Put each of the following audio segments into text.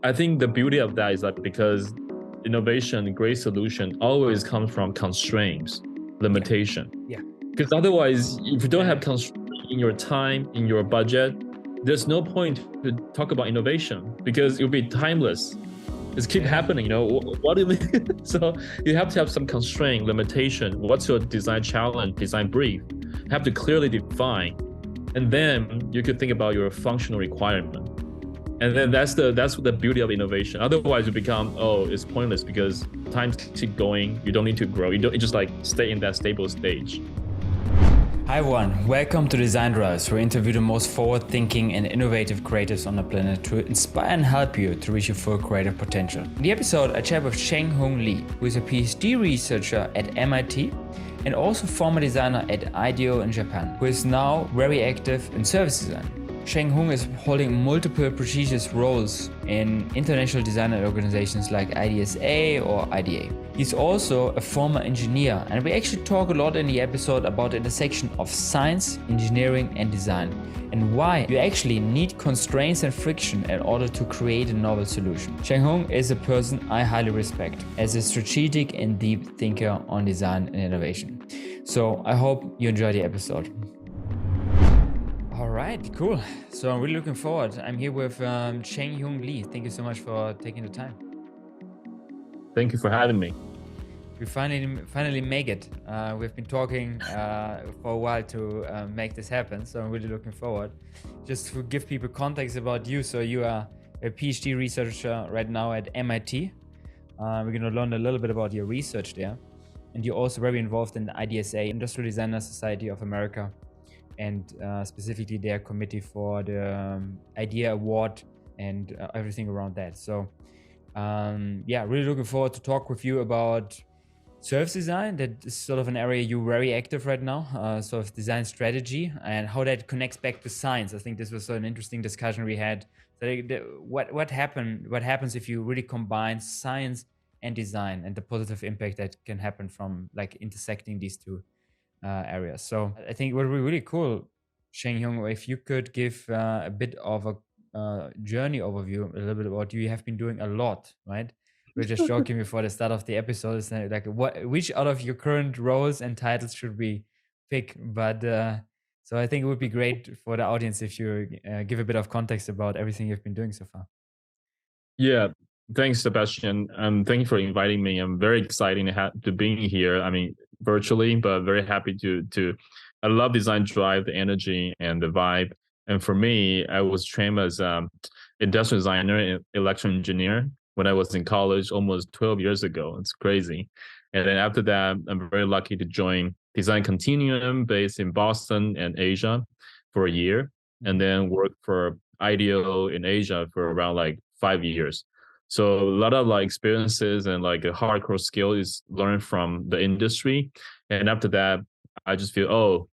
I think the beauty of that is that because innovation, great solution always comes from constraints, Yeah, limitation. yeah, Because otherwise, if you don't have constraint in your time, in your budget, there's no point to talk about innovation because it'll be timeless. It's keep yeah. happening, what do you mean? So you have to have some constraint, limitation. What's your design challenge, design brief? You have to clearly define. And then you could think about your functional requirement. And then that's the beauty of innovation. Otherwise, you become, it's pointless because times keep going. You don't need to grow. You just like stay in that stable stage. Hi everyone, welcome to Designdrives, where we interview the most forward-thinking and innovative creatives on the planet to inspire and help you to reach your full creative potential. In the episode, I chat with Sheng-Hung Lee, who is a PhD researcher at MIT and also former designer at IDEO in Japan, who is now very active in service design. Sheng-Hung is holding multiple prestigious roles in international design organizations like IDSA or IDA. He's also a former engineer, and we actually talk a lot in the episode about the intersection of science, engineering, and design, and why you actually need constraints and friction in order to create a novel solution. Sheng-Hung is a person I highly respect as a strategic and deep thinker on design and innovation. So I hope you enjoy the episode. All right, cool. So I'm really looking forward. I'm here with Sheng-Hung Lee. Thank you so much for taking the time. Thank you for having me. We finally make it. We've been talking for a while to make this happen, so I'm really looking forward. Just to give people context about you, so you are a PhD researcher right now at MIT. We're going to learn a little bit about your research there, and you're also very involved in the IDSA, Industrial Designer Society of America, and specifically their committee for the IDEA Award and everything around that. So really looking forward to talk with you about service design. That is sort of an area you're very active right now, sort of design strategy and how that connects back to science. I think this was an interesting discussion we had. What happens if you really combine science and design and the positive impact that can happen from like intersecting these two areas. So I think it would be really cool, Sheng-Hung, if you could give a bit of a journey overview, a little bit about you have been doing a lot, right? We were just joking before the start of the episode, is like which out of your current roles and titles should we pick? But so I think it would be great for the audience if you give a bit of context about everything you've been doing so far. Yeah, thanks, Sebastian. Thank you for inviting me. I'm very excited to being here. I mean, virtually, but very happy to. I love Designdrive, the energy and the vibe. And for me, I was trained as industrial designer and electrical engineer when I was in college almost 12 years ago. It's crazy. And then after that, I'm very lucky to join Design Continuum based in Boston and Asia for a year, and then work for IDEO in Asia for around like 5 years. So a lot of like experiences and like a hardcore skill is learned from the industry. And after that, I just feel,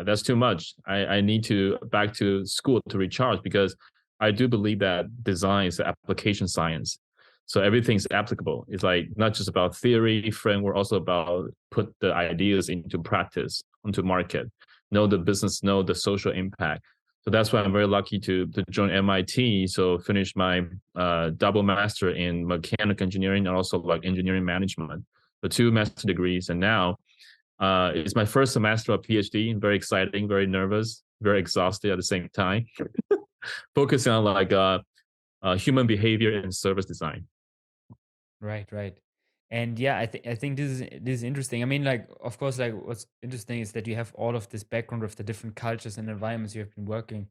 that's too much. I need to back to school to recharge because I do believe that design is application science. So everything's applicable. It's like not just about theory, framework, also about put the ideas into practice, onto market, know the business, know the social impact. So that's why I'm very lucky to join MIT. So finish my double master in mechanical engineering and also like engineering management, the two master degrees. And now it's my first semester of PhD. Very exciting, very nervous, very exhausted at the same time. Focusing on like human behavior and service design. Right, right. And yeah, I think this is interesting. I mean, like, of course, like what's interesting is that you have all of this background of the different cultures and environments you have been working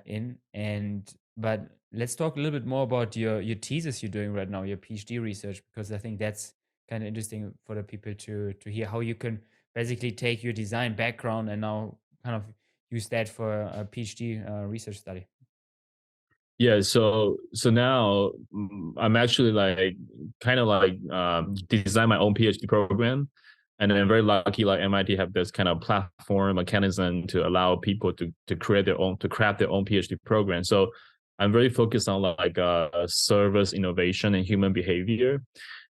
in. And but let's talk a little bit more about your thesis you're doing right now, your PhD research, because I think that's kind of interesting for the people to hear how you can basically take your design background and now kind of use that for a PhD research study. Yeah, so now I'm actually like kind of like design my own PhD program, and then I'm very lucky like MIT have this kind of platform mechanism to allow people to create their own to craft their own PhD program. So I'm very focused on like service innovation and human behavior,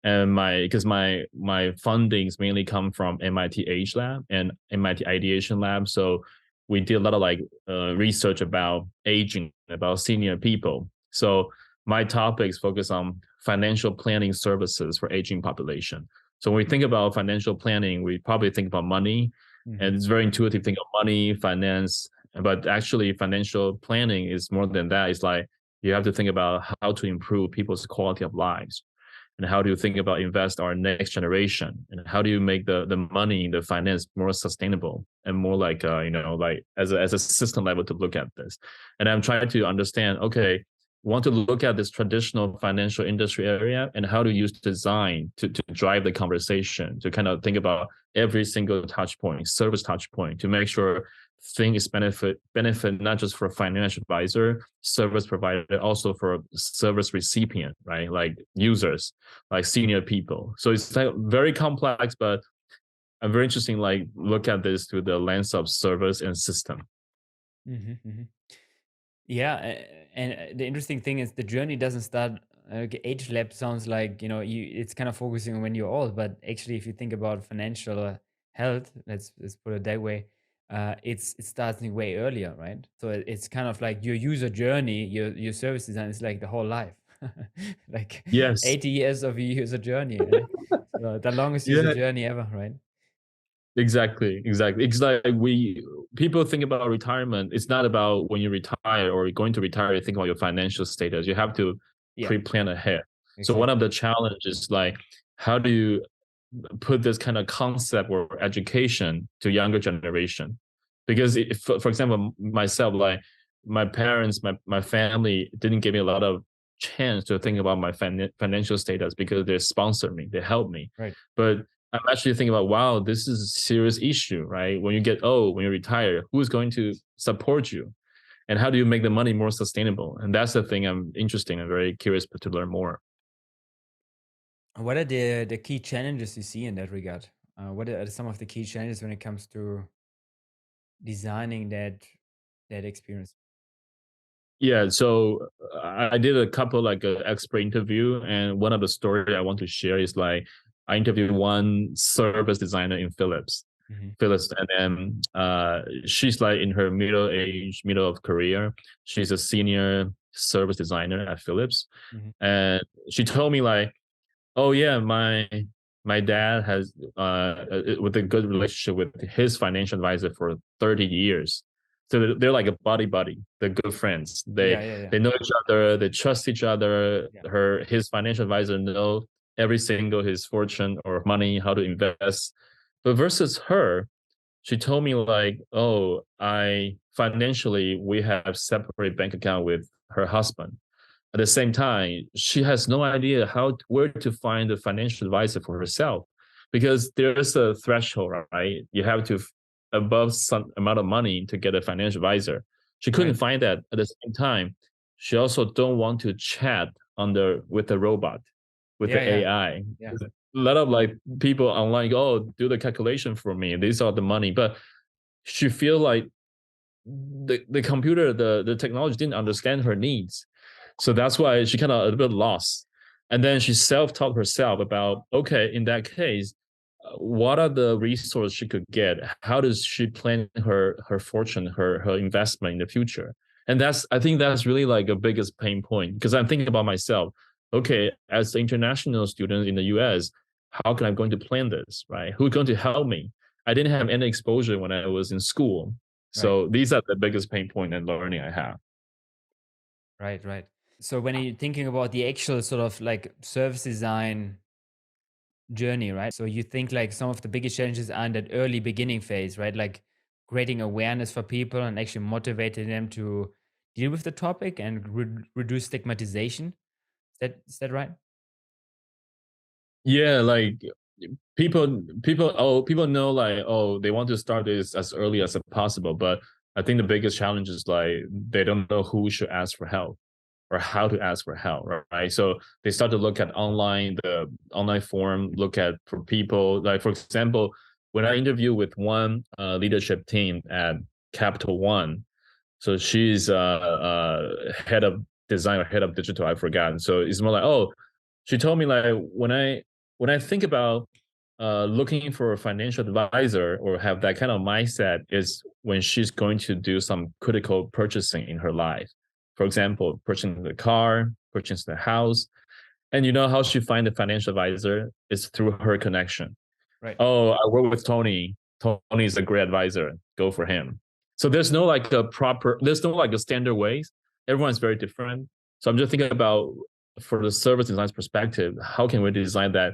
and my fundings mainly come from MIT Age Lab and MIT Ideation Lab. So we did a lot of like research about aging, about senior people. So my topics focus on financial planning services for aging population. So when we think about financial planning, we probably think about money, and it's very intuitive to think of money, finance, but actually financial planning is more than that. It's like you have to think about how to improve people's quality of lives, and how do you think about invest our next generation, and how do you make the money, the finance more sustainable and more like like as a system level to look at this. And I'm trying to understand, okay, want to look at this traditional financial industry area and how to use design to drive the conversation, to kind of think about every single touch point, service touch point, to make sure thing is benefit not just for financial advisor, service provider, also for service recipient, right? Like users, like senior people. So it's like very complex, but I'm very interesting, like look at this through the lens of service and system. Yeah, and the interesting thing is the journey doesn't start. Age lab sounds like it's kind of focusing on when you're old, but actually, if you think about financial health, let's put it that way, it starts in way earlier, right? So it's kind of like your user journey, your service design is like the whole life, like Yes. 80 years of your user journey, right? So the longest user Yeah. journey ever, right? Exactly, exactly. It's like we people think about retirement. It's not about when you retire or you're going to retire, you think about your financial status. You have to Yeah, pre-plan ahead. So one of exactly. the challenges, like how do you put this kind of concept or education to younger generation? Because if, for example, myself, like my parents, my family didn't give me a lot of chance to think about my financial status because they sponsored me, they helped me. Right. But I'm actually thinking about, wow, this is a serious issue, right? When you get old, when you retire, who's going to support you? And how do you make the money more sustainable? And that's the thing I'm interested and very curious to learn more. What are the key challenges you see in that regard? What are some of the key challenges when it comes to designing that experience? Yeah, so I did a couple like expert interview, and one of the story I want to share is like I interviewed one service designer in Mhm, Philips, and then she's like in her middle age, middle of career. She's a senior service designer at Philips, mhm. and she told me like, oh yeah, my dad has with a good relationship with his financial advisor for 30 years. So they're like a buddy. They're good friends. Yeah, yeah, yeah, They know each other, they trust each other. yeah, His financial advisor know every single his fortune or money, how to invest. But versus her, she told me like, oh, I financially we have separate bank account with her husband. At the same time, she has no idea where to find a financial advisor for herself, because there's a threshold, right? You have to above some amount of money to get a financial advisor. She couldn't right. find that. At the same time, she also don't want to chat with the robot, with Yeah, the yeah, AI. yeah, A lot of like people online, oh, do the calculation for me. These are the money, but she feel like the computer, the technology didn't understand her needs. So that's why she kind of a little bit lost. And then she self-taught herself about, okay, in that case, what are the resources she could get? How does she plan her fortune, her investment in the future? And I think that's really like a biggest pain point, because I'm thinking about myself. Okay, as an international student in the US, how can I going to plan this, right? Who's going to help me? I didn't have any exposure when I was in school. right, So these are the biggest pain point and learning I have. right, right. So when you're thinking about the actual sort of like service design journey, right? So you think like some of the biggest challenges are in that early beginning phase, right? Like creating awareness for people and actually motivating them to deal with the topic and reduce stigmatization. Is that right? Yeah, like people know like, oh, they want to start this as early as possible, but I think the biggest challenge is like they don't know who should ask for help or how to ask for help, right? So they start to look at the online forum, look at for people like, for example, when I interview with one leadership team at Capital One. So she's head of design or head of digital, I forgot. So it's more like, oh, she told me like when I think about looking for a financial advisor or have that kind of mindset is when she's going to do some critical purchasing in her life. For example, purchasing the car, purchase the house. And you know how she find the financial advisor is through her connection. Right. Oh, I work with Tony. Tony is a great advisor. Go for him. So there's no like a proper, there's no like a standard ways. Everyone's very different. So I'm just thinking about for the service design perspective, how can we design that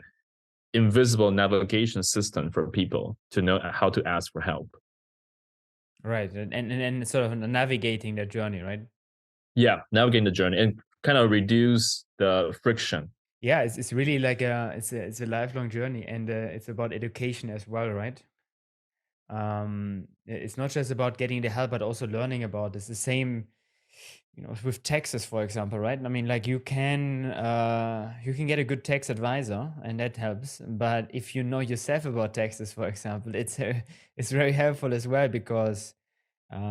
invisible navigation system for people to know how to ask for help? Right. And sort of navigating that journey, right? Yeah, navigating the journey and kind of reduce the friction. Yeah, it's really like it's a lifelong journey, and it's about education as well, right? It's not just about getting the help, but also learning about this. The same, with taxes, for example, right? I mean, like you can get a good tax advisor, and that helps. But if you know yourself about taxes, for example, it's very helpful as well, because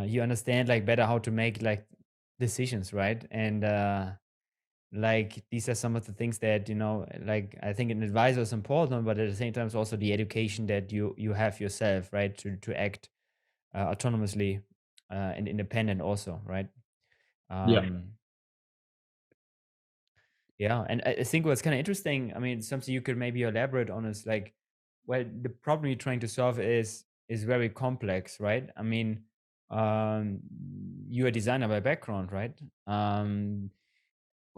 you understand like better how to make like decisions, right? And like these are some of the things that, like I think an advisor is important, but at the same time it's also the education that you have yourself, right, to act autonomously and independent also, right? Yeah. um yeah, and I think what's kind of interesting, I mean, something you could maybe elaborate on is like, well, the problem you're trying to solve is very complex, right? I mean, um you're a designer by background, right?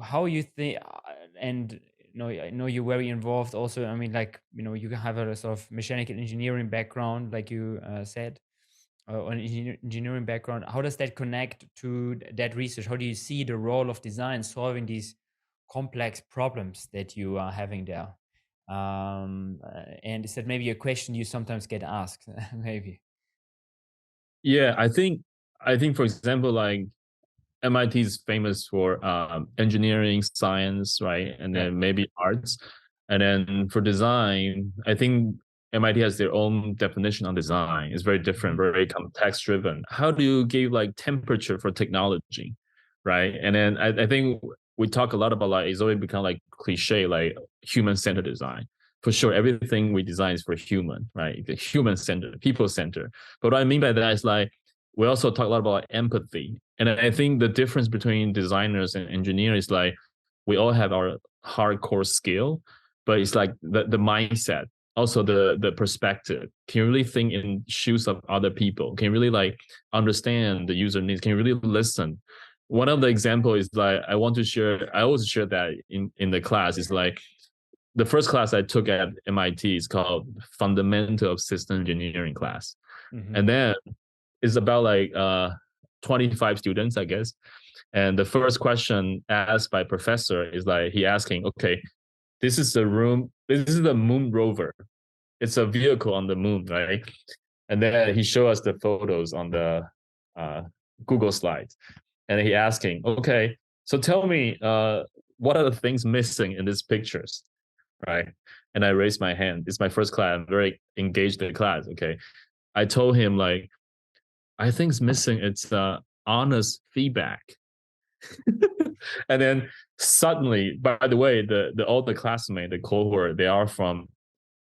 How you think, and I know you're very involved also. I mean, like, you can have a sort of mechanical engineering background, like you said, or an engineering background. How does that connect to that research? How do you see the role of design solving these complex problems that you are having there? And is that maybe a question you sometimes get asked? Maybe. Yeah, I think for example, like MIT is famous for engineering, science, right? And Right. then maybe arts. And then for design, I think MIT has their own definition on design. It's very different, Mhm. very context driven. How do you give like temperature for technology, right? And then I think we talk a lot about like it's always become like cliche, like human centered design. For sure, everything we design is for human, right? The human centered, people centered. But what I mean by that is like we also talk a lot about empathy. And I think the difference between designers and engineers is like we all have our hardcore skill, but it's like the mindset, also the perspective. Can you really think in shoes of other people? Can you really like understand the user needs? Can you really listen? One of the example is like I want to share, I always share that in the class is like the first class I took at MIT is called Fundamental of System Engineering class. Mhm. And then it's about like 25 students, I guess. And the first question asked by professor is like he asking, okay, this is the moon rover. It's a vehicle on the moon, right? And then he showed us the photos on the uh, Google slides. And he asking, okay, so tell me, what are the things missing in these pictures, right? And I raised my hand. It's my first class. I'm very engaged in the class. Okay, I told him like I think it's missing it's honest feedback. And then suddenly, by the way, the all the classmates, the cohort, they are from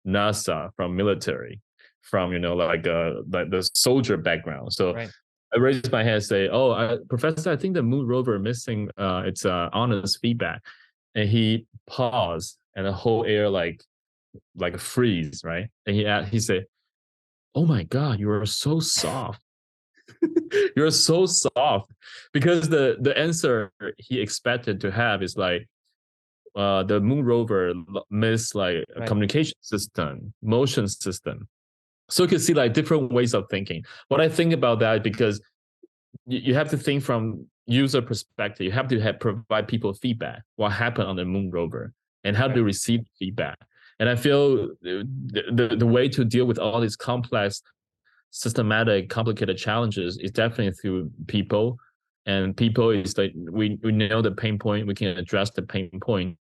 NASA, from military, from like the soldier background. So Right. I raised my hand and say, "Oh, Professor, I think the moon rover missing it's honest feedback." And he paused, and the whole air like a freeze, right? And he said, "Oh my God, you are so soft." You're so soft because the answer he expected to have is like the moon rover missed like a Right. communication system, motion system. So you can see like different ways of thinking. What I think about that because you have to think from user perspective. You have to provide people feedback. What happened on the moon rover and how Right. to receive feedback. And I feel the way to deal with all these complex systematic, complicated challenges is definitely through people. And people is like we know the pain point, we can address the pain point.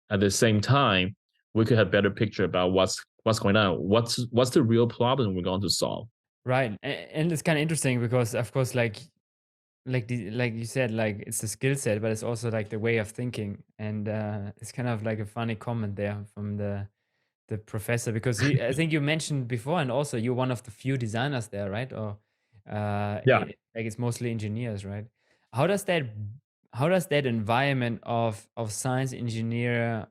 At the same time, we could have better picture about what's going on, what's the real problem we're going to solve. Right. And it's kind of interesting because, of course, like you said, like it's the skill set, but it's also like the way of thinking. And it's kind of like a funny comment there from the professor, because I think you mentioned before, and also you're one of the few designers there, right? Or Yeah. like it's mostly engineers, right? How does that How does that environment of science engineer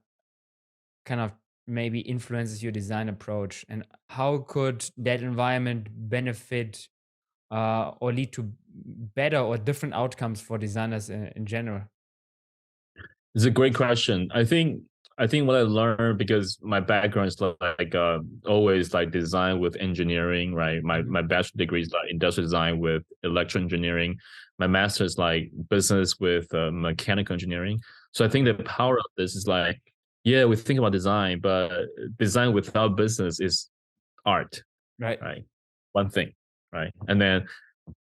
kind of maybe influences your design approach, and how could that environment benefit or lead to better or different outcomes for designers in general? It's a great question. I think what I learned, because my background is like always like design with engineering, right? My Mhm. my bachelor degree is like industrial design with electrical engineering. My master's like business with mechanical engineering. So I think the power of this is like, yeah, we think about design, but design without business is art, Right. right? One thing, right? And then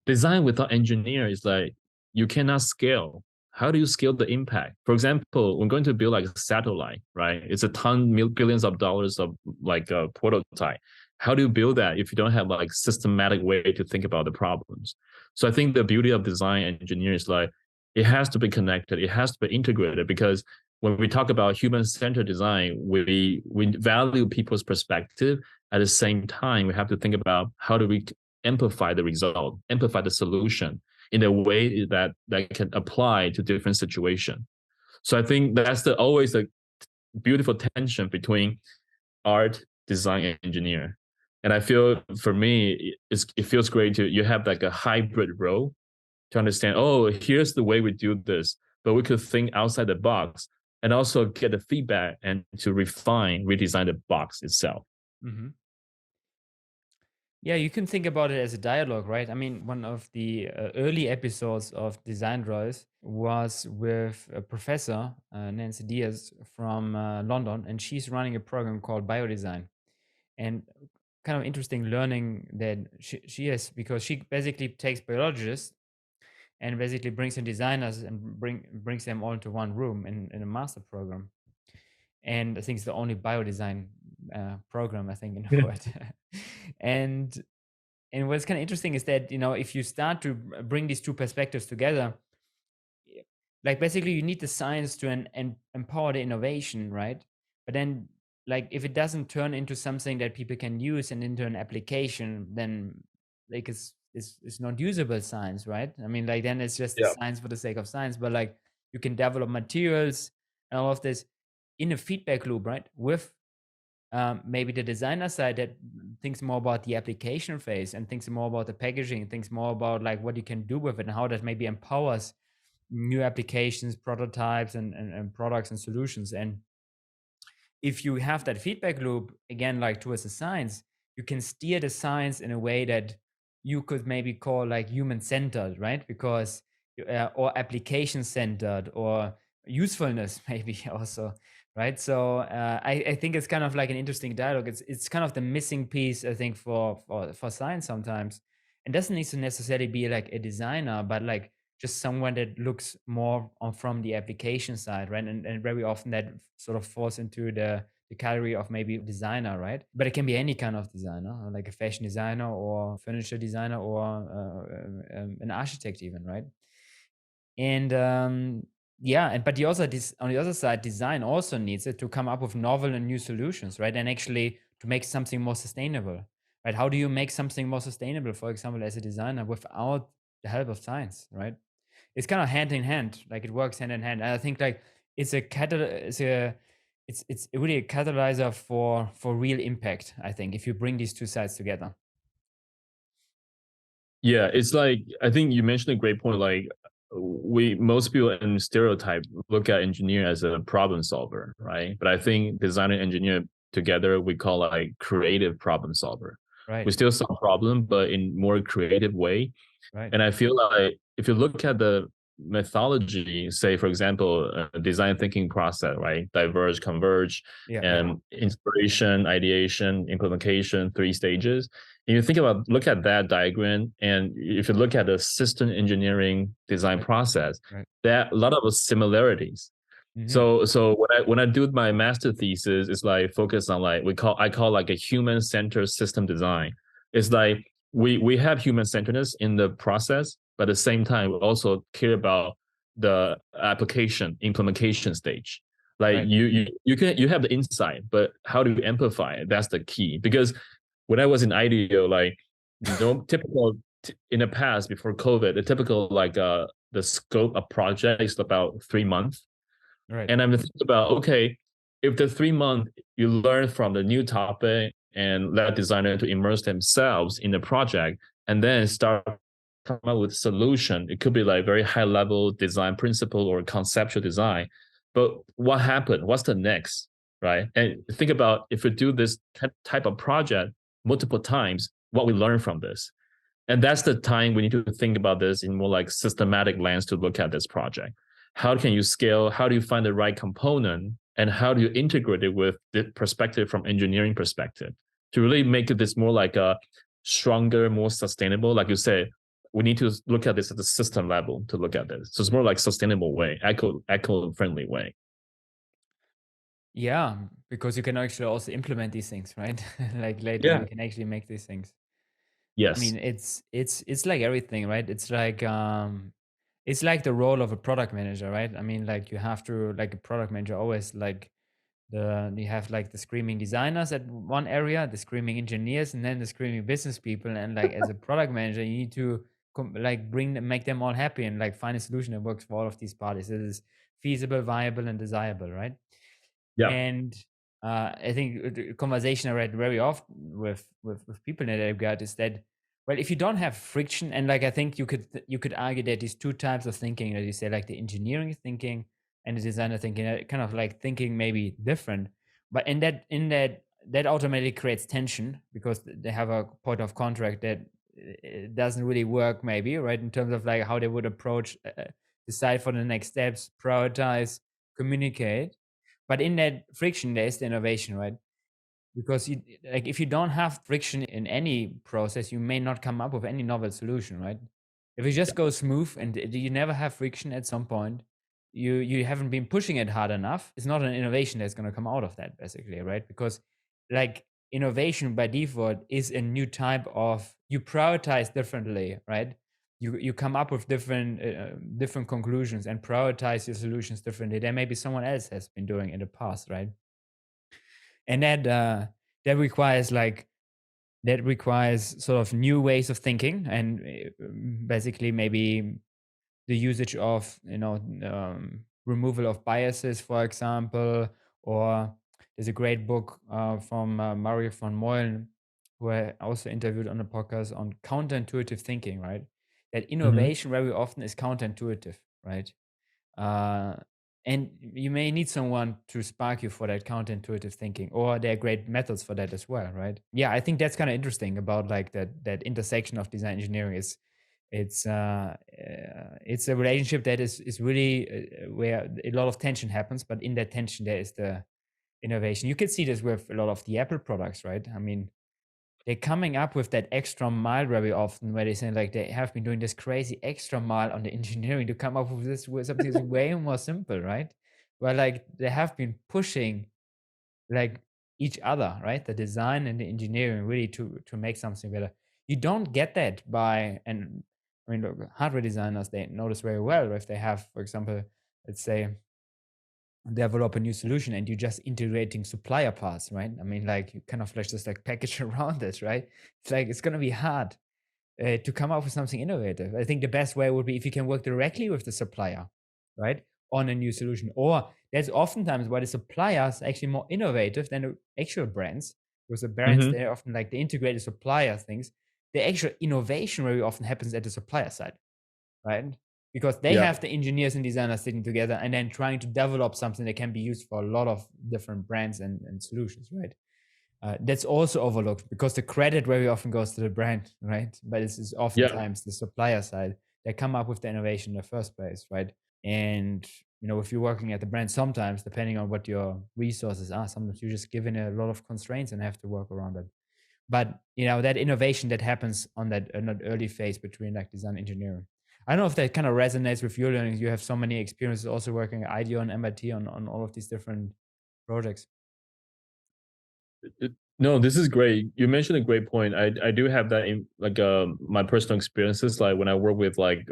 design without engineer is like you cannot scale. How do you scale the impact? For example, we're going to build like a satellite, right? It's a billions of dollars of like a prototype. How do you build that if you don't have like systematic way to think about the problems? So I think the beauty of design engineer is like it has to be connected, it has to be integrated, because when we talk about human-centered design, we value people's perspective. At the same time, we have to think about how do we amplify the result, amplify the solution in a way that can apply to different situation. So I think that's the always a beautiful tension between art, design, and engineer. And I feel for me, it feels great to you have like a hybrid role to understand. Oh, here's the way we do this, but we could think outside the box and also get the feedback and to refine, redesign the box itself. Hmm. Yeah, you can think about it as a dialogue, right? I mean, one of the early episodes of Designdrives was with a professor, Nancy Diaz from London, and she's running a program called Biodesign. And kind of interesting learning that she has, because she basically takes biologists and basically brings in designers and brings them all into one room in a master program. And I think it's the only biodesign program I think in the world. and and what's kind of interesting is that, if you start to bring these two perspectives together, like basically you need the science to empower the innovation, right? But then, like, if it doesn't turn into something that people can use and into an application, then like it's not usable science, right? I mean, like, then it's just the Yeah. science for the sake of science. But like, you can develop materials and all of this in a feedback loop, right? With maybe the designer side that thinks more about the application phase and thinks more about the packaging, thinks more about like what you can do with it and how that maybe empowers new applications, prototypes, and products and solutions. And if you have that feedback loop again, like towards the science, you can steer the science in a way that you could maybe call like human centered, right? Because or application centered or usefulness maybe also, right? So I think it's kind of like an interesting dialogue. It's kind of the missing piece, I think, for science sometimes. It doesn't need to necessarily be like a designer, but like just someone that looks more on from the application side, right? And very often that sort of falls into the category of maybe designer, right? But it can be any kind of designer, like a fashion designer or furniture designer or an architect even, right? And yeah, and but the also this on the other side, design also needs it to come up with novel and new solutions, right? And actually to make something more sustainable, right? How do you make something more sustainable, for example, as a designer without the help of science, right? It's kind of hand in hand, like it works hand in hand. And I think like it's a it's really a catalyzer for real impact, I think, if you bring these two sides together. Yeah, it's like I think you mentioned a great point. Like we most people in stereotype look at engineer as a problem solver, right? But I think designer and engineer together we call like creative problem solver. We Right, still solve problem, but in more creative way. right. And I feel like if you look at the methodology, say for example, design thinking process, right? Diverge, converge, Yeah, yeah. and inspiration, ideation, implementation, three stages. And you think about look at that diagram, and if you look at the system engineering design process, Right. there are a lot of similarities. Hmm. So when I do my master thesis, it's like focus on like I call like a human centered system design. It's like we have human centeredness in the process, but at the same time we also care about the application implementation stage. Like Right. you have the insight, but how do you amplify it? That's the key. Because when I was in IDEO, like typical in the past before COVID, the typical like the scope of project is about 3 months. Right. And I'm thinking about, okay, if the 3 month you learn from the new topic and let designer to immerse themselves in the project and then start come up with solution. It could be like very high level design principle or conceptual design. But what happened? What's the next? Right. And think about if we do this type of project multiple times, what we learn from this. And that's the time we need to think about this in more like systematic lens to look at this project. How can you scale? How do you find the right component? And how do you integrate it with the perspective from engineering perspective to really make this more like a stronger, more sustainable? Like you said, we need to look at this at the system level to look at this. So it's more like sustainable way, eco friendly way. Yeah, because you can actually also implement these things, right? Like later, Yeah. you can actually make these things. I Yes. mean, it's like everything, right? It's like the role of a product manager, right? I mean, like you have to, like a product manager always like you have like the screaming designers at one area, the screaming engineers, and then the screaming business people. And like as a product manager, you need to like bring them, make them all happy, and like find a solution that works for all of these parties. It is feasible, viable, and desirable, right? Yeah. And I think the conversation I read very often with people in that regard is that, well, if you don't have friction, and like I think you could argue that these two types of thinking that you say, like the engineering thinking and the designer thinking, are kind of like thinking maybe different, but that automatically creates tension because they have a point of contract that it doesn't really work, maybe, right, in terms of like how they would approach, decide for the next steps, prioritize, communicate. But in that friction, there is the innovation, right? Because you, like, if you don't have friction in any process, you may not come up with any novel solution, right? If it just goes smooth and you never have friction at some point, you haven't been pushing it hard enough. It's not an innovation that's going to come out of that, basically, right? Because like innovation by default is a new type of, you prioritize differently, right? You come up with different conclusions and prioritize your solutions differently than maybe someone else has been doing in the past, right? And that requires like, that requires sort of new ways of thinking, and basically maybe the usage of, removal of biases, for example. Or there's a great book from Mario von Moylen, who I also interviewed on the podcast, on counterintuitive thinking, right? That Mm-hmm. innovation very often is counterintuitive, right? uh, and you may need someone to spark you for that counterintuitive thinking, or there are great methods for that as well, right? Yeah, I think that's kind of interesting about like that intersection of design engineering. Is it's a relationship that is really where a lot of tension happens, but in that tension there is the innovation. You can see this with a lot of the Apple products, right? I mean, they're coming up with that extra mile very often, where they say like they have been doing this crazy extra mile on the engineering to come up with this, with something that's way more simple, right? Where like they have been pushing like each other, right? The design and the engineering really to make something better. You don't get that by, and I mean, look, hardware designers, they know this very well. If they have, for example, let's say, develop a new solution and you're just integrating supplier parts, right? I mean, like you kind of like just like package around this, right? It's like it's gonna be hard to come up with something innovative. I think the best way would be if you can work directly with the supplier, right, on a new solution. Or that's oftentimes why the suppliers are actually more innovative than the actual brands, because the brands, Mm-hmm. they're often like the integrated supplier things. The actual innovation very often happens at the supplier side, right? Because they Yeah. have the engineers and designers sitting together and then trying to develop something that can be used for a lot of different brands and solutions, right? That's also overlooked because the credit very often goes to the brand, right? But this is Yeah. oftentimes the supplier side that come up with the innovation in the first place, right? And if you're working at the brand, sometimes depending on what your resources are, sometimes you're just given a lot of constraints and have to work around it. But that innovation that happens on that early phase between like design and engineering. I don't know if that kind of resonates with your learning. You have so many experiences also working at IDEO and MIT on all of these different projects. No, this is great. You mentioned a great point. I do have that in like my personal experiences, like when I work with like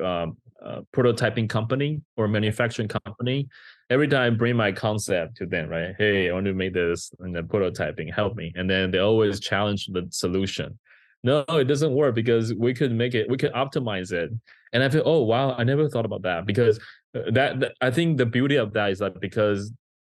prototyping company or manufacturing company. Every time I bring my concept to them, right? Hey, I want to make this and then prototyping, help me. And then they always challenge the solution. no, it doesn't work because we could optimize it. And I feel, oh wow, I never thought about that because that I think the beauty of that is that because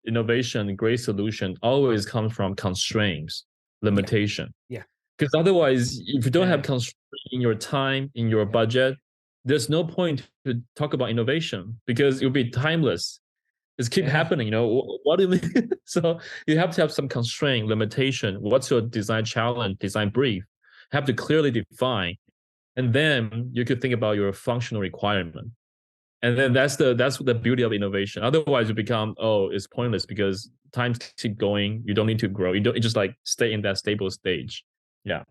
innovation, great solution always comes from constraints, Yeah, limitation. yeah, Because otherwise, if you don't have yeah, constraint in your time, in your yeah, budget, there's no point to talk about innovation because it'll be timeless. It's keep yeah. happening. What do you mean? So you have to have some constraint, limitation. What's your design challenge, design brief? Have to clearly define, and then you could think about your functional requirement. And then that's the beauty of innovation. Otherwise, you become, oh, it's pointless because times keep going. You don't need to grow. You just like stay in that stable stage. Yeah.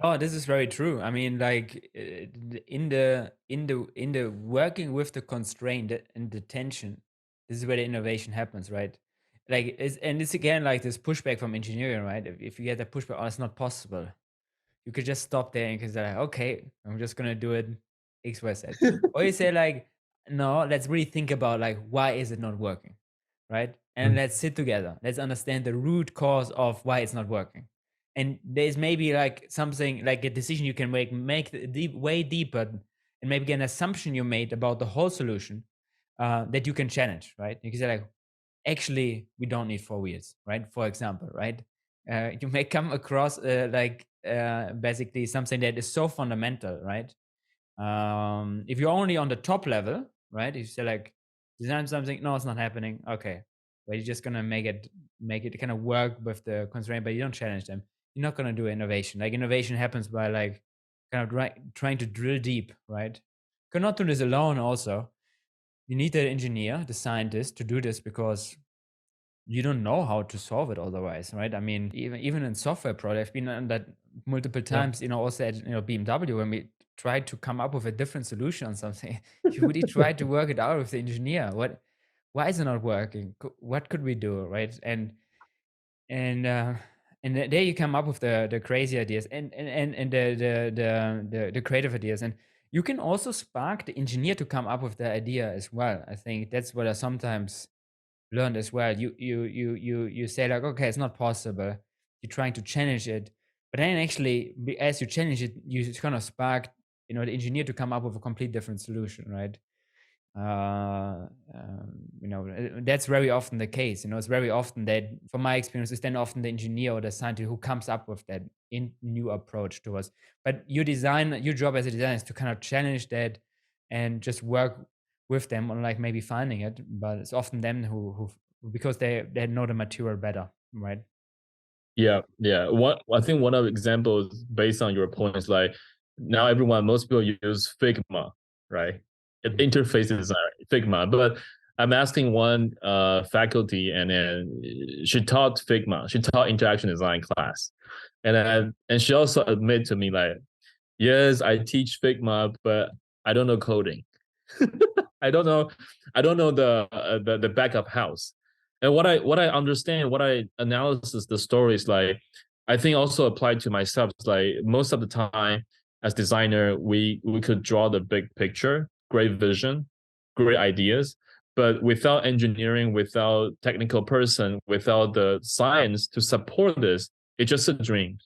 No, this is very true. I mean, like in the working with the constraint and the tension, this is where the innovation happens, right? Like, it's again like this pushback from engineering, right? If you get that pushback, oh, it's not possible. You could just stop there and say, like, okay, I'm just gonna do it X, Y, Z. Or you say like, no, let's really think about like why is it not working, right? And Mm. let's sit together. Let's understand the root cause of why it's not working. And there's maybe like something like a decision you can make the way deeper, and maybe an assumption you made about the whole solution that you can challenge, right? You can say like, actually, we don't need four wheels, right? For example, right? You may come across basically something that is so fundamental, right? If you're only on the top level, right? If you say like design something, no, it's not happening. Okay, but you're just gonna make it kind of work with the constraint, but you don't challenge them. You're not gonna do innovation. Like innovation happens by like kind of trying to drill deep, right? Cannot do this alone. Also, you need the engineer, the scientist, to do this because you don't know how to solve it otherwise, right? I mean, even in software projects, I've been on that multiple Yeah. times, also at BMW when we tried to come up with a different solution on something. You really try to work it out with the engineer. Why is it not working? What could we do, right? And there you come up with the crazy ideas and the creative ideas, and you can also spark the engineer to come up with the idea as well. I think that's what I sometimes learned as well. You say like, okay, it's not possible. You're trying to challenge it, but then actually, as you challenge it, you kind of spark, the engineer to come up with a complete different solution, right? Uh, that's very often the case. It's very often that, from my experience, it's then often the engineer or the scientist who comes up with that new approach to us. But your job as a designer is to kind of challenge that and just work with them on like maybe finding it. But it's often them who because they know the material better, right? Yeah, yeah. What I think one of the examples based on your point is like now most people use Figma, right? Mhm. Interface design, Figma. But I'm asking one faculty, and then she taught Figma. She taught interaction design class, and she also admitted to me like, yes, I teach Figma, but I don't know coding. I don't know. I don't know the backup house. And what I understand, what I analysis the stories like, I think also applied to myself. Like most of the time, as designer, we could draw the big picture, great vision, great ideas, but without engineering, without technical person, without the science to support this, it's just a dream.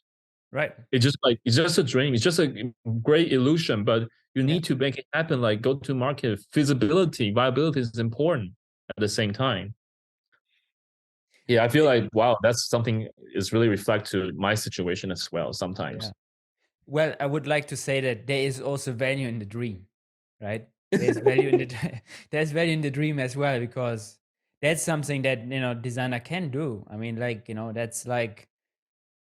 Right. It's just a dream. It's just a great illusion, but you Yeah. need to make it happen. Like go to market, feasibility, viability is important at the same time. Yeah, I feel like wow, that's something is really reflect to my situation as well Yeah. sometimes. Well, I would like to say that there is also value in the dream, right? There's value in there's value in the dream as well, because that's something that designer can do. I mean, like that's like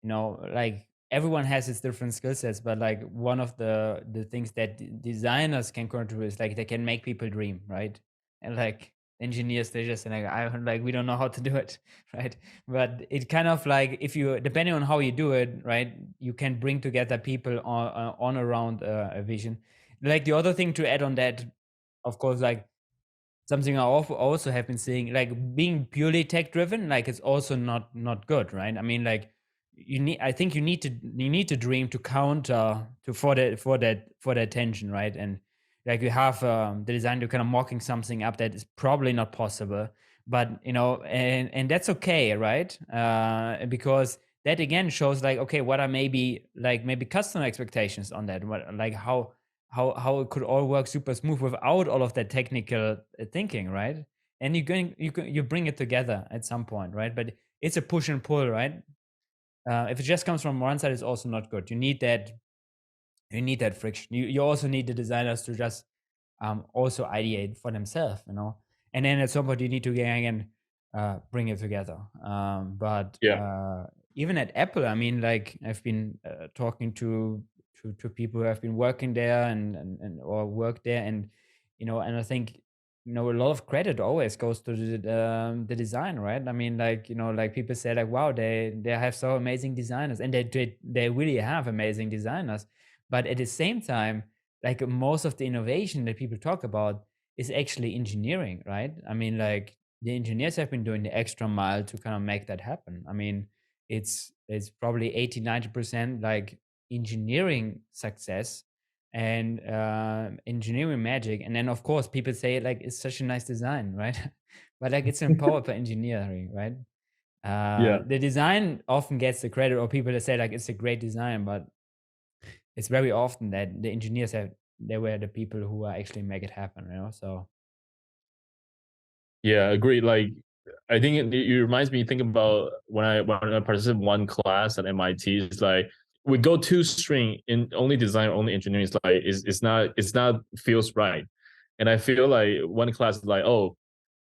like everyone has its different skill sets, but like one of the things that designers can contribute is like they can make people dream, right? And like engineers, they're just like, we don't know how to do it, right? But it kind of like, if you, depending on how you do it, right, you can bring together people on around a vision. Like the other thing to add on that, of course, like something I also have been seeing, like being purely tech driven, like it's also not good, right? I mean, like I think you need to dream to counter to for that tension, right? And like you have the design to kind of mocking something up that is probably not possible, but and that's okay, right? Because that again shows like, okay, what are maybe customer expectations on that? What, like how it could all work super smooth without all of that technical thinking, right? And you bring it together at some point, right? But it's a push and pull, right? If it just comes from one side, it's also not good. You need that friction. You also need the designers to just also ideate for themselves, and then at some point you need to again bring it together. But Yeah. even at Apple, I mean, like I've been talking to people who have been working there and or work there, and I think a lot of credit always goes to the design, right? I mean, like like people say like, wow, they have so amazing designers, and they really have amazing designers, but at the same time, like most of the innovation that people talk about is actually engineering, right? I mean, like the engineers have been doing the extra mile to kind of make that happen. I mean, it's probably 80-90% like engineering success and engineering magic. And then of course people say like it's such a nice design, right? But like it's empowered by engineering, right? Yeah. The design often gets the credit, or people that say like it's a great design, but it's very often that the engineers they were the people who are actually make it happen. So Yeah, agreed. Like, I think it reminds me think about when I participate in one class at MIT. It's like we go too string in only design, only engineering. It's like it's not feels right. And I feel like one class is like, oh,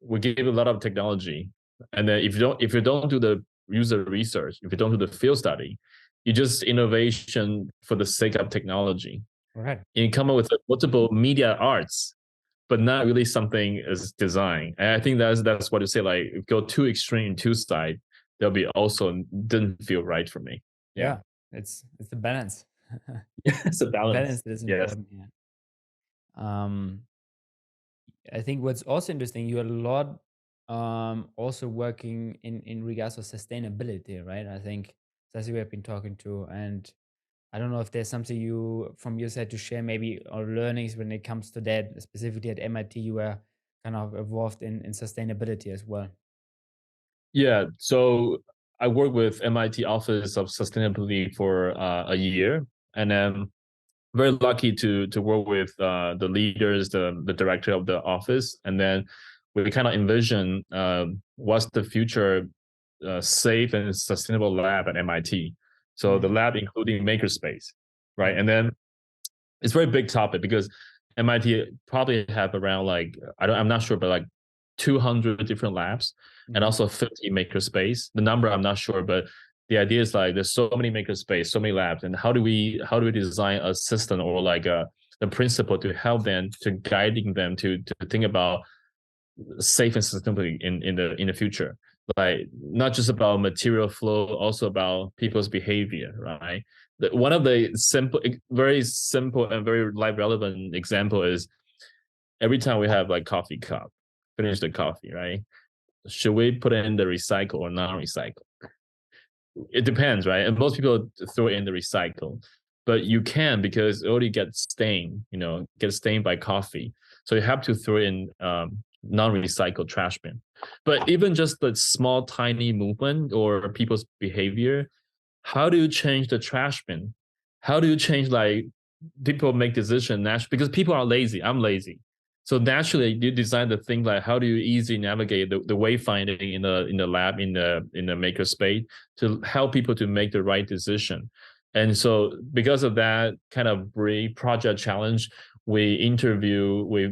we give a lot of technology, and then if you don't do the user research, if you don't do the field study, you just innovation for the sake of technology. right. And you come up with multiple media arts, but not really something as design. And I think that's what you say. Like go too extreme, too side, there'll be also didn't feel right for me. Yeah, Yeah, it's the balance. it's a balance. Balance is Yes. important here. um I think what's also interesting, you're a lot also working in regards to sustainability, right? I think that's who we have been talking to. And I don't know if there's something you from your side to share, maybe, or learnings when it comes to that. Specifically at MIT, you were kind of involved in sustainability as well. Yeah. So I worked with MIT Office of Sustainability for a year, and then very lucky to work with the leaders, the director of the office, and then we kind of envision what's the future safe and sustainable lab at MIT. So the Mhm. lab including makerspace, right? Yeah. And then it's a very big topic because MIT probably have around like I'm not sure, but like 200 different labs and Mhm. also 50 makerspace. The number I'm not sure, but the idea is like there's so many makerspace, so many labs, and how do we design a system or like a principle to help them to guiding them to think about safe and sustainability in the future, like not just about material flow, also about people's behavior, right? One of the very simple and very life relevant example is every time we have like coffee cup, finish the coffee, right? Should we put it in the recycle or non-recycle? It depends, right? And most people throw it in the recycle, but you can because it already gets stained, gets stained by coffee. So you have to throw it in non-recycled trash bin. But even just the small, tiny movement or people's behavior, how do you change the trash bin? How do you change like people make decision naturally because people are lazy. I'm lazy. So naturally you design the thing like how do you easily navigate the wayfinding in the lab in the maker space to help people to make the right decision. And so because of that kind of brief project challenge, we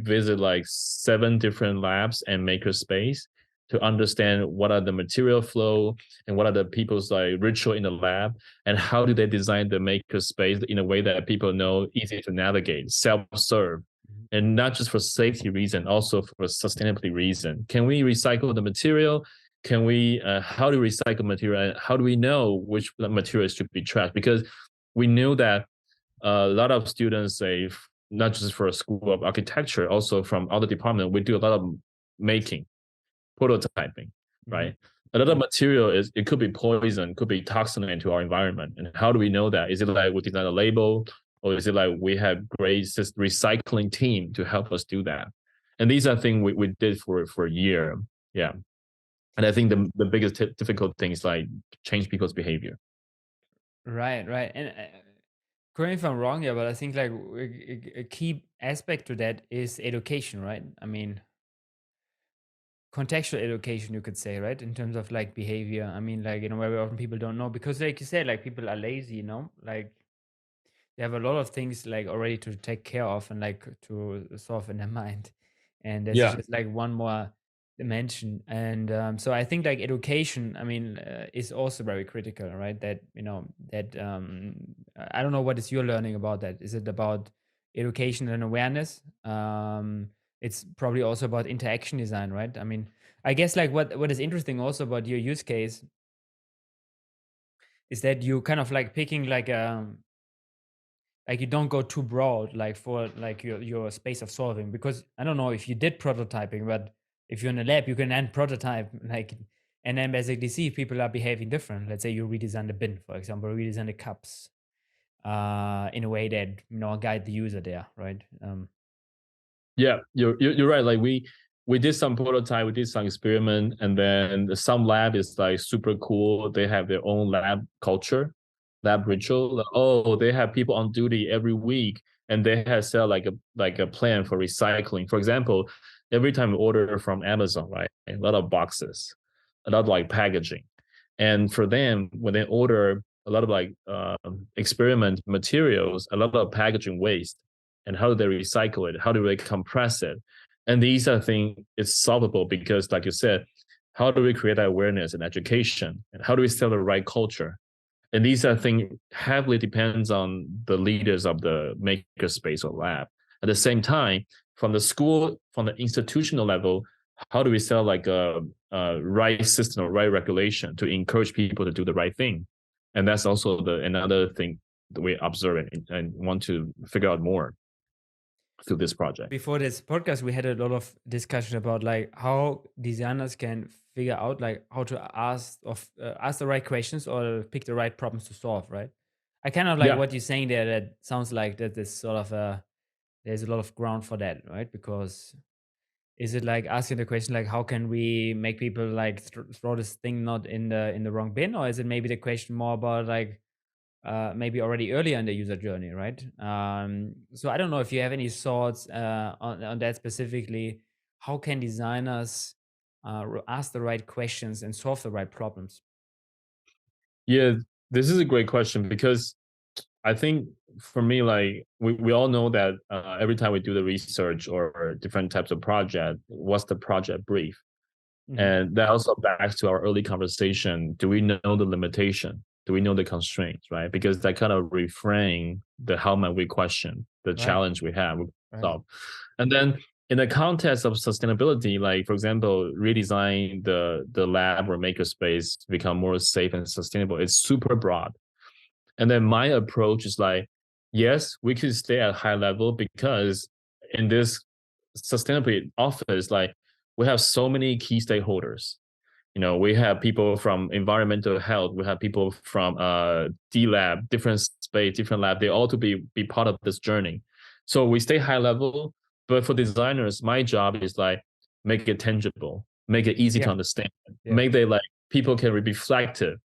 visit like 7 different labs and maker space to understand what are the material flow and what are the people's like ritual in the lab and how do they design the maker space in a way that people know easy to navigate, self-serve, Mhm. and not just for safety reason, also for sustainability reason. Can we recycle the material? Can we how do we recycle material? And how do we know which materials should be trashed? Because we knew that a lot of students say not just for a school of architecture, also from other department, we do a lot of making prototyping, Mhm. right? A lot of material is it could be poison, could be toxin into our environment. And how do we know that? Is it like we design a label, or is it like we have great recycling team to help us do that? And these are things we did for a year, yeah. And I think the biggest difficult thing is like change people's behavior. Right, right. And correct me if I'm wrong here, but I think like a key aspect to that is education, right? I mean, contextual education, you could say, right? In terms of like behavior. I mean, like, very often people don't know because, like you said, like people are lazy, like they have a lot of things like already to take care of and like to solve in their mind. And this is Yeah. just like one more dimension. And so I think like education, I mean, is also very critical, right? That, I don't know what is your learning about that. Is it about education and awareness? It's probably also about interaction design, right? I mean, I guess like what is interesting also about your use case is that you kind of like picking like you don't go too broad like for like your space of solving, because I don't know if you did prototyping, but if you're in a lab you can end prototype like and then basically see if people are behaving different. Let's say you redesign the bin, for example, redesign the cups in a way that guide the user there, right? Yeah, you're right. Like we did some prototype, we did some experiment, and then some lab is like super cool. They have their own lab culture, lab ritual. Like, oh, they have people on duty every week, and they have set like a plan for recycling. For example, every time we order from Amazon, right, a lot of boxes, a lot of like packaging, and for them when they order a lot of like experiment materials, a lot of packaging waste, and how do they recycle it? How do they compress it? And these are things it's solvable because, like you said, how do we create awareness and education? And how do we sell the right culture? And these are things heavily depends on the leaders of the makerspace or lab. At the same time, from the school, from the institutional level, how do we sell like a right system or right regulation to encourage people to do the right thing? And that's also another thing that we observe and want to figure out more through this project. Before this podcast we had a lot of discussion about like how designers can figure out like how to ask the right questions or pick the right problems to solve, right? I kind of like Yeah, what you're saying there. That sounds like that there's sort of there's a lot of ground for that, right? Because is it like asking the question like how can we make people like throw this thing not in the wrong bin, or is it maybe the question more about like maybe already earlier in the user journey, right? So I don't know if you have any thoughts on that specifically. How can designers ask the right questions and solve the right problems? yeah, this is a great question because I think for me, like we all know that every time we do the research or different types of project, what's the project brief? Hmm. And that also backs to our early conversation. Do we know the limitation? Do we know the constraints, right? Because that kind of reframe the how might we question the Right, challenge we have we right. solve. And then in the context of sustainability, like for example, redesign the lab or makerspace to become more safe and sustainable, it's super broad. And then my approach is like, yes, we could stay at high level because in this sustainability office, like we have so many key stakeholders. We have people from environmental health, we have people from D lab, different space, different lab, they all to be part of this journey. So we stay high level, but for designers, my job is like make it tangible, make it easy to Yeah, understand, yeah, make they like people can be reflective.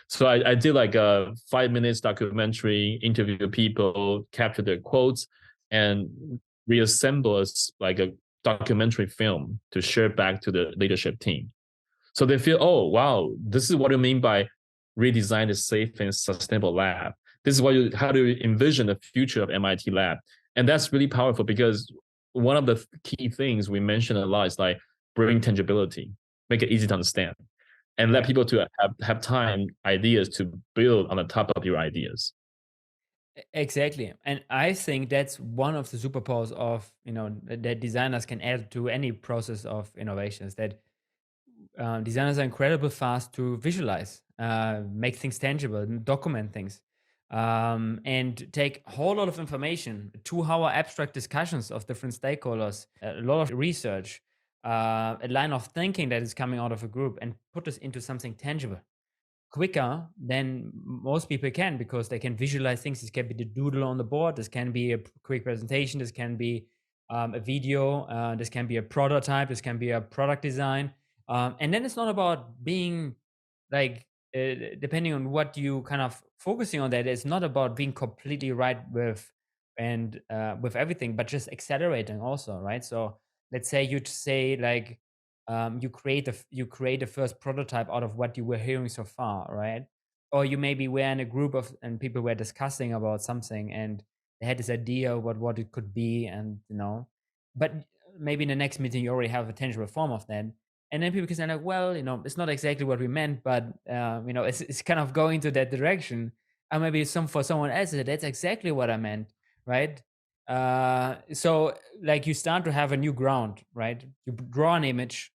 So I did like a 5 minutes documentary, interview people, capture their quotes, and reassemble as like a documentary film to share back to the leadership team. So they feel, oh wow, this is what you mean by redesign a safe and sustainable lab. This is how do you envision the future of MIT lab. And that's really powerful because one of the key things we mentioned a lot is like bring tangibility, make it easy to understand, and let yeah. people to have time, ideas to build on the top of your ideas. Exactly. And I think that's one of the superpowers of, that designers can add to any process of innovations, that designers are incredibly fast to visualize, make things tangible, and document things, and take a whole lot of information, 2 hour abstract discussions of different stakeholders, a lot of research, a line of thinking that is coming out of a group, and put this into something tangible quicker than most people can, because they can visualize things. This can be the doodle on the board. This can be a quick presentation. This can be a video. This can be a prototype. This can be a product design. And then it's not about being like depending on what you kind of focusing on, that it's not about being completely right with and with everything, but just accelerating also, right? So let's say you say like you create a first prototype out of what you were hearing so far, right? Or you maybe were in a group of and people were discussing about something and they had this idea about what it could be, and but maybe in the next meeting you already have a tangible form of that, and then people can say like, well, it's not exactly what we meant, but it's kind of going to that direction, and maybe for someone else that's exactly what I meant, right? So like you start to have a new ground, right? You draw an image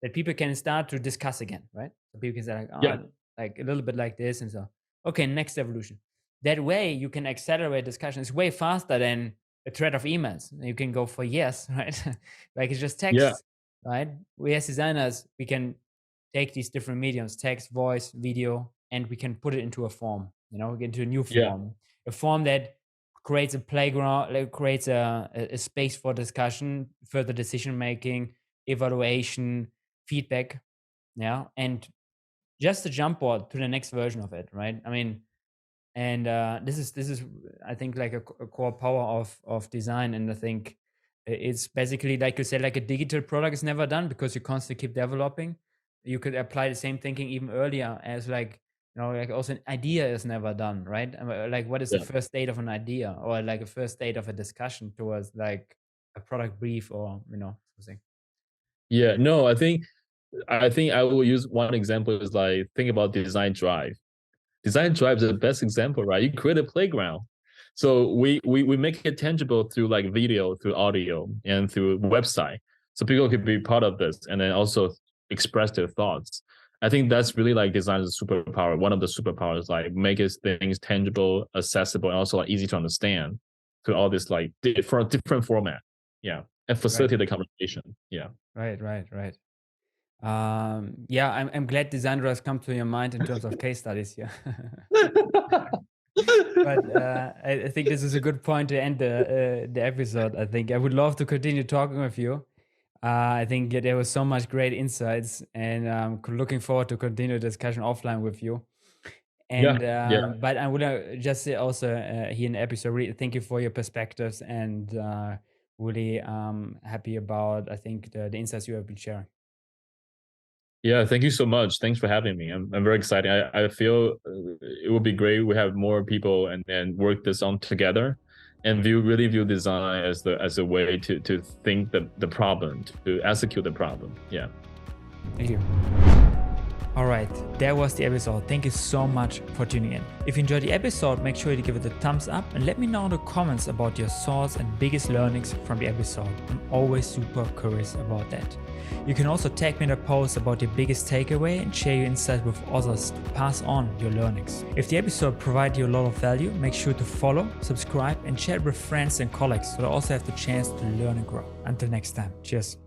that people can start to discuss again, right? So people can say like, Yeah. oh, like a little bit like this, and so okay, next evolution. That way you can accelerate discussions way faster than a thread of emails. You can go for years, right? Like it's just Yeah. text, right? We as designers, we can take these different mediums, text, voice, video, and we can put it into a form, into a new Yeah. form, a form that creates a playground, like creates a space for discussion, further decision making, evaluation, feedback, yeah, and just a jump board to the next version of it, right? I mean, and this is I think like a core power of design, and I think it's basically like you said, like a digital product is never done because you constantly keep developing. You could apply the same thinking even earlier as like like also an idea is never done, right? Like what is the Yeah. first state of an idea, or like a first state of a discussion towards like a product brief, or something. Yeah. No, I think I will use one example is like think about Designdrive. Designdrive is the best example, right? You create a playground. So we make it tangible through like video, through audio, and through website. So people could be part of this and then also express their thoughts. I think that's really like design's superpower. One of the superpowers, like make it things tangible, accessible, and also like easy to understand through all this like different format. Yeah. And Right, facilitate the conversation. Yeah. right. Yeah, I'm glad Designdrives come to your mind in terms of case studies here. But I think this is a good point to end the episode. I think I would love to continue talking with you. I think there was so much great insights, and looking forward to continue discussion offline with you. Yeah. And Yeah. but I would just say also here in the episode, really thank you for your perspectives, and really happy about I think the insights you have been sharing. Yeah, thank you so much. Thanks for having me. I'm very excited. I feel it would be great. We have more people and then work this on together, and really view design as a way to think the problem, to execute the problem. Yeah. Thank you. All right, that was the episode. Thank you so much for tuning in. If you enjoyed the episode, make sure to give it a thumbs up and let me know in the comments about your thoughts and biggest learnings from the episode. I'm always super curious about that. You can also tag me in a post about your biggest takeaway and share your insights with others to pass on your learnings. If the episode provided you a lot of value, make sure to follow, subscribe, and share it with friends and colleagues so they also have the chance to learn and grow. Until next time, cheers.